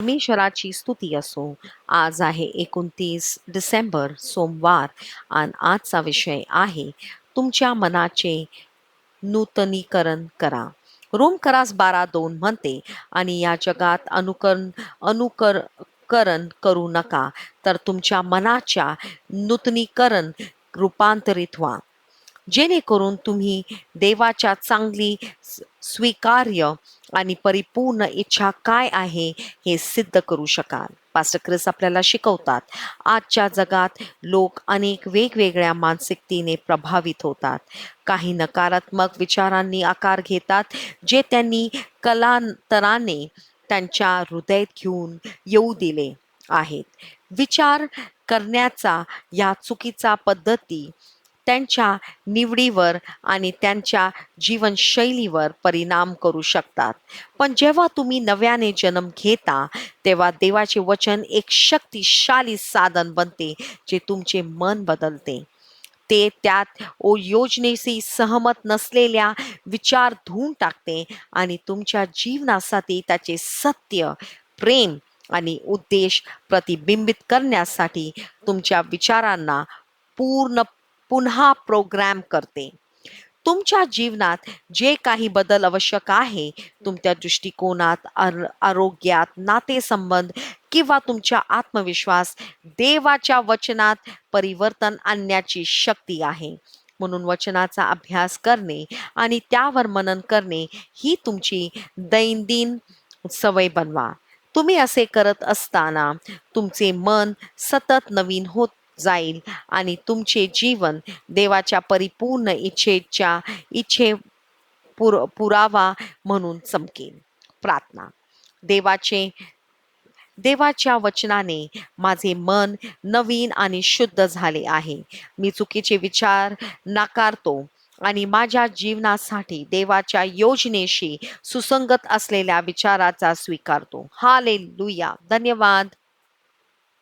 परमेश्वराची स्तुती असो. आज आहे 29 डिसेंबर सोमवार आणि आजचा विषय आहे तुमच्या मनाचे नूतनीकरण करा. रोमकरास 12:2 म्हणते आणि या जगात अनुकरण करू नका, तर तुमच्या मनाच्या नूतनीकरण रूपांतरित व्हा. जेणेकरून तुम्ही देवाच्या चांगली, स्वीकार्य आणि परिपूर्ण इच्छा काय आहे हे सिद्ध करू शकाल. पास्टर ख्रिस आपल्याला शिकवतात, आजच्या जगात लोक अनेक वेगवेगळ्या मानसिकतेने प्रभावित होतात. काही नकारात्मक विचारांनी आकार घेतात, जे त्यांनी कालांतराने त्यांच्या हृदयात घेऊन येऊ दिले आहेत. विचार करण्याचा या चुकीचा पद्धती त्यांच्या निवडीवर आणि त्यांच्या जीवनशैलीवर परिणाम करू शकतात. पण जेव्हा तुम्ही नव्याने जन्म घेता, तेव्हा देवाचे वचन एक शक्तिशाली साधन बनते, जे तुमचे मन बदलते. ते त्यात योजनेशी सहमत नसलेल्या विचार धुवून टाकते आणि तुमच्या जीवनासाठी त्याचे सत्य, प्रेम आणि उद्देश प्रतिबिंबित करण्यासाठी तुमच्या विचारांना पूर्ण पुन्हा प्रोग्राम करते. तुमच्या जीवनात जे काही बदल आवश्यक आहे, तुमच्या दृष्टिकोनात, आरोग्यात, नातेसंबंध किंवा तुमच्या आत्मविश्वास, देवाच्या वचनात परिवर्तन आणण्याची शक्ती आहे. म्हणून वचनाचा अभ्यास करणे आणि त्यावर मनन करणे ही तुमची दैनंदिन सवय बनवा. तुम्ही असे करत असताना तुमचे मन सतत नवीन होत जाईल आणि तुमचे जीवन देवाच्या परिपूर्ण इच्छे पुरावा म्हणून चमकेल. प्रार्थना. देवाचे देवाच्या वचनाने माझे मन नवीन आणि शुद्ध झाले आहे. मी चुकीचे विचार नाकारतो आणि माझ्या जीवनासाठी देवाच्या योजनेशी सुसंगत असलेल्या विचाराचा स्वीकारतो. हालेलुया. धन्यवाद.